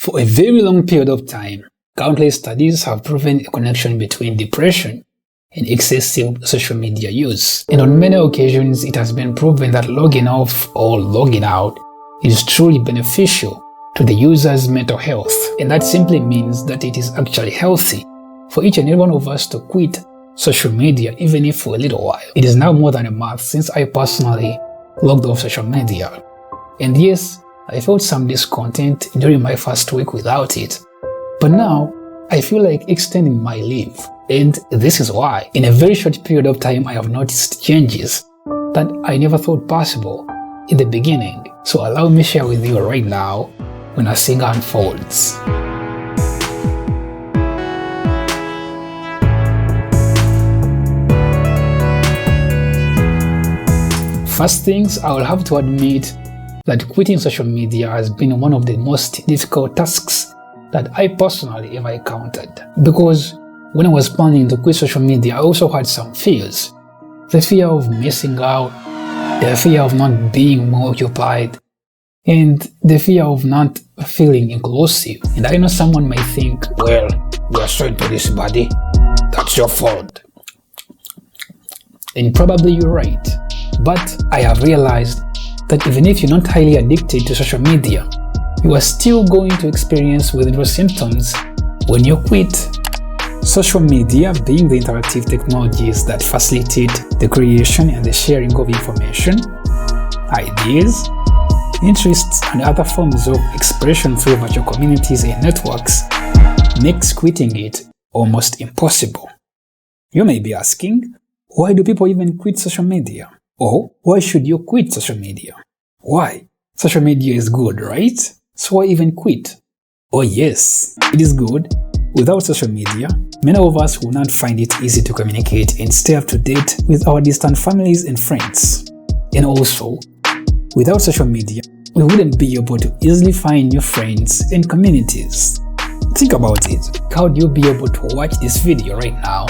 For a very long period of time, countless studies have proven a connection between depression and excessive social media use. And on many occasions, it has been proven that logging off or logging out is truly beneficial to the user's mental health. And that simply means that it is actually healthy for each and every one of us to quit social media, even if for a little while. It is now more than a month since I personally logged off social media. And yes, I felt some discontent during my first week without it. But now, I feel like extending my leave. And this is why. In a very short period of time, I have noticed changes that I never thought possible in the beginning. So allow me to share with you right now when our saga unfolds. First things, I will have to admit that quitting social media has been one of the most difficult tasks that I personally ever encountered. Because when I was planning to quit social media, I also had some fears. The fear of missing out, the fear of not being more occupied, and the fear of not feeling inclusive. And I know someone might think, well, you are so into this body, that's your fault. And probably you're right. But I have realized that even if you're not highly addicted to social media, you are still going to experience withdrawal symptoms when you quit. Social media being the interactive technologies that facilitate the creation and the sharing of information, ideas, interests, and other forms of expression through virtual communities and networks makes quitting it almost impossible. You may be asking, why do people even quit social media? Or why should you quit social media? Why? Social media is good, right? So why even quit? Oh yes, it is good. Without social media, many of us will not find it easy to communicate and stay up to date with our distant families and friends. And also, without social media, we wouldn't be able to easily find new friends and communities. Think about it. How would you be able to watch this video right now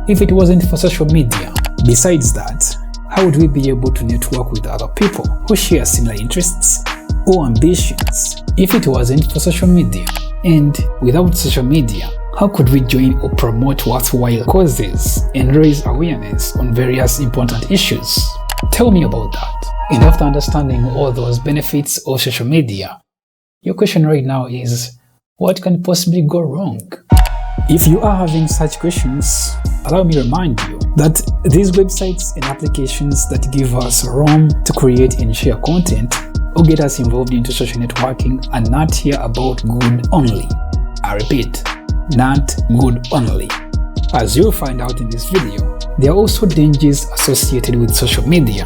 if it wasn't for social media? Besides that, how would we be able to network with other people who share similar interests or ambitions if it wasn't for social media? And without social media, how could we join or promote worthwhile causes and raise awareness on various important issues? Tell me about that. And after understanding all those benefits of social media, your question right now is, what can possibly go wrong? If you are having such questions, allow me to remind you that these websites and applications that give us room to create and share content or get us involved into social networking are not here about good only. I repeat, not good only. As you'll find out in this video, there are also dangers associated with social media.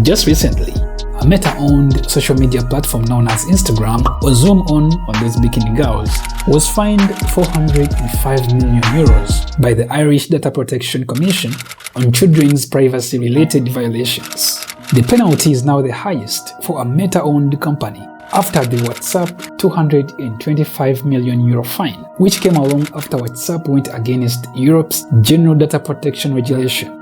Just recently, a Meta-owned social media platform known as Instagram, or Zoom on those bikini girls, was fined 405 million euros by the Irish Data Protection Commission on children's privacy-related violations. The penalty is now the highest for a Meta-owned company after the WhatsApp 225 million euro fine, which came along after WhatsApp went against Europe's General Data Protection Regulation.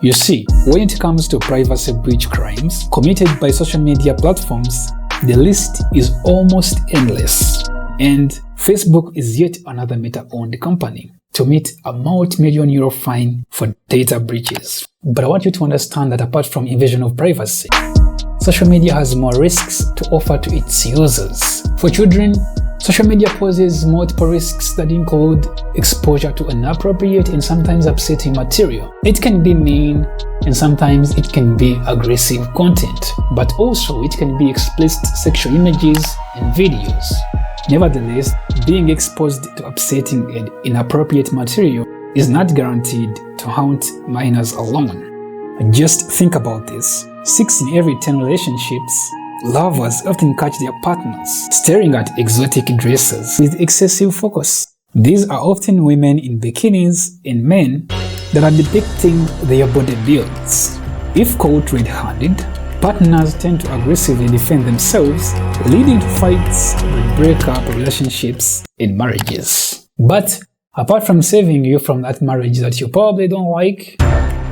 You see, when it comes to privacy breach crimes committed by social media platforms, the list is almost endless. And Facebook is yet another Meta-owned company to meet a multi-million euro fine for data breaches. But I want you to understand that apart from invasion of privacy, social media has more risks to offer to its users. For children, social media poses multiple risks that include exposure to inappropriate and sometimes upsetting material. It can be mean and sometimes it can be aggressive content, but also it can be explicit sexual images and videos. Nevertheless, being exposed to upsetting and inappropriate material is not guaranteed to haunt minors alone. Just think about this. 6 in every 10 relationships, lovers often catch their partners staring at exotic dresses with excessive focus. These are often women in bikinis and men that are depicting their body builds. If caught red-handed, partners tend to aggressively defend themselves, leading to fights that break up relationships and marriages. But apart from saving you from that marriage that you probably don't like,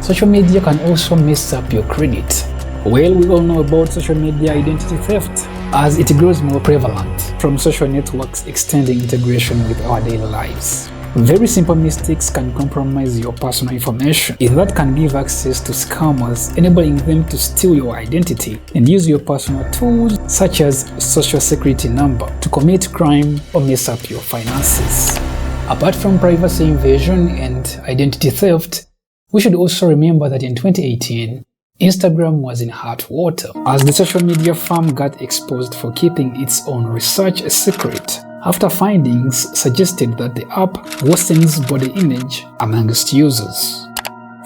social media can also mess up your credit. Well, we all know about social media identity theft. as it grows more prevalent from social networks extending integration with our daily lives. Very simple mistakes can compromise your personal information, and that can give access to scammers, enabling them to steal your identity and use your personal tools such as social security number to commit crime or mess up your finances. Apart from privacy invasion and identity theft, we should also remember that in 2018, Instagram was in hot water as the social media firm got exposed for keeping its own research a secret after findings suggested that the app worsens body image amongst users.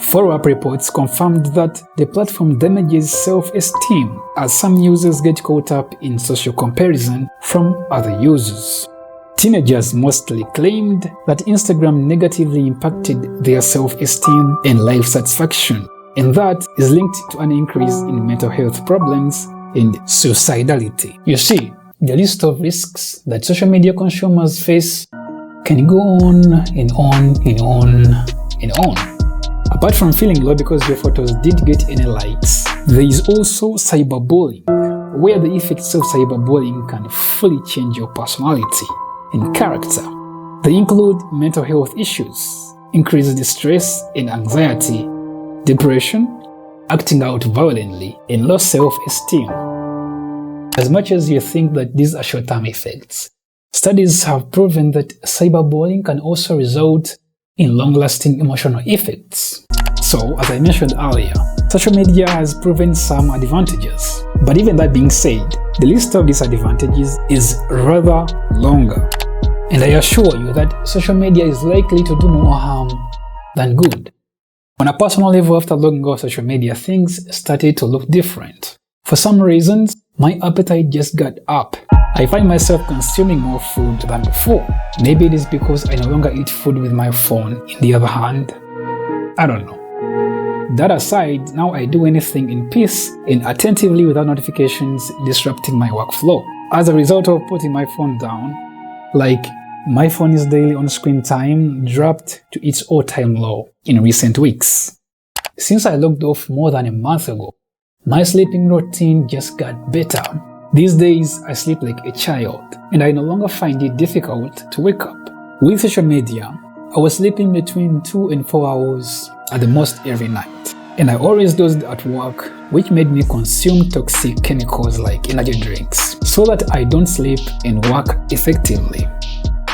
Follow-up reports confirmed that the platform damages self-esteem as some users get caught up in social comparison from other users. Teenagers mostly claimed that Instagram negatively impacted their self-esteem and life satisfaction, and that is linked to an increase in mental health problems and suicidality. You see, the list of risks that social media consumers face can go on and on and on and on. Apart from feeling low because your photos didn't get any likes, there is also cyberbullying, where the effects of cyberbullying can fully change your personality and character. They include mental health issues, increased stress and anxiety, depression, acting out violently, and low self-esteem. As much as you think that these are short-term effects, studies have proven that cyberbullying can also result in long-lasting emotional effects. So, as I mentioned earlier, social media has proven some advantages. But even that being said, the list of disadvantages is rather longer. And I assure you that social media is likely to do more harm than good. On a personal level, after logging off social media, things started to look different. For some reasons, my appetite just got up. I find myself consuming more food than before. Maybe it is because I no longer eat food with my phone in the other hand. I don't know. That aside, now I do anything in peace and attentively without notifications disrupting my workflow. As a result of putting my phone down, like my phone's daily on-screen time dropped to its all-time low in recent weeks. Since I logged off more than a month ago, my sleeping routine just got better. These days, I sleep like a child, and I no longer find it difficult to wake up. With social media, I was sleeping between 2 and 4 hours at the most every night, and I always dozed at work, which made me consume toxic chemicals like energy drinks, so that I don't sleep and work effectively.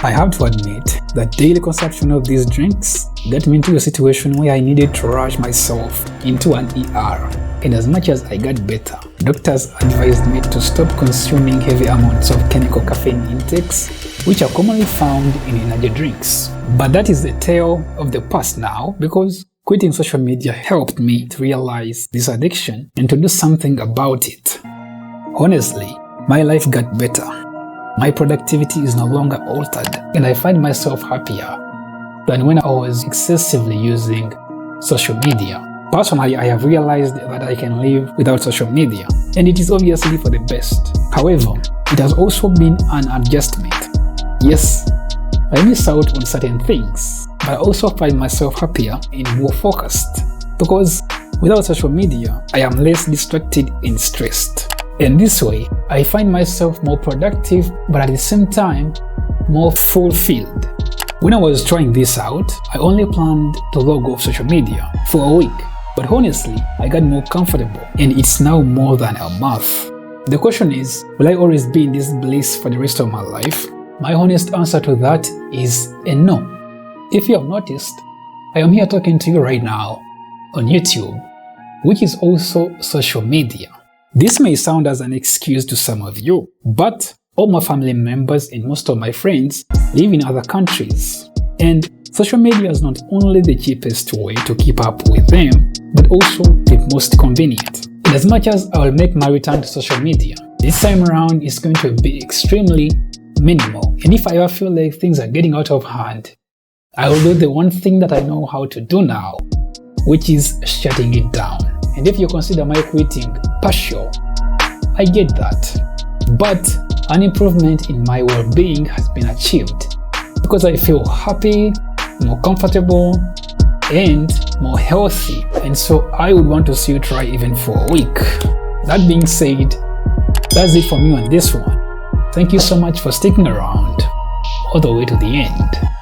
I have to admit that daily consumption of these drinks got me into a situation where I needed to rush myself into an ER. And as much as I got better, doctors advised me to stop consuming heavy amounts of chemical caffeine intakes, which are commonly found in energy drinks. But that is the tale of the past now, because quitting social media helped me to realize this addiction and to do something about it. Honestly, my life got better. My productivity is no longer altered, and I find myself happier than when I was excessively using social media. Personally, I have realized that I can live without social media, and it is obviously for the best. However, it has also been an adjustment. Yes, I miss out on certain things, but I also find myself happier and more focused, because without social media, I am less distracted and stressed. And this way, I find myself more productive, but at the same time, more fulfilled. When I was trying this out, I only planned to log off social media for a week. But honestly, I got more comfortable, and it's now more than a month. The question is, will I always be in this bliss for the rest of my life? My honest answer to that is a no. If you have noticed, I am here talking to you right now on YouTube, which is also social media. This may sound as an excuse to some of you, but all my family members and most of my friends live in other countries. And social media is not only the cheapest way to keep up with them, but also the most convenient. And as much as I will make my return to social media, this time around is going to be extremely minimal. And if I ever feel like things are getting out of hand, I will do the one thing that I know how to do now, which is shutting it down. And if you consider my quitting partial, I get that. But an improvement in my well-being has been achieved because I feel happy, more comfortable, and more healthy. And so I would want to see you try even for a week. That being said, That's it for me on this one. Thank you so much for sticking around all the way to the end.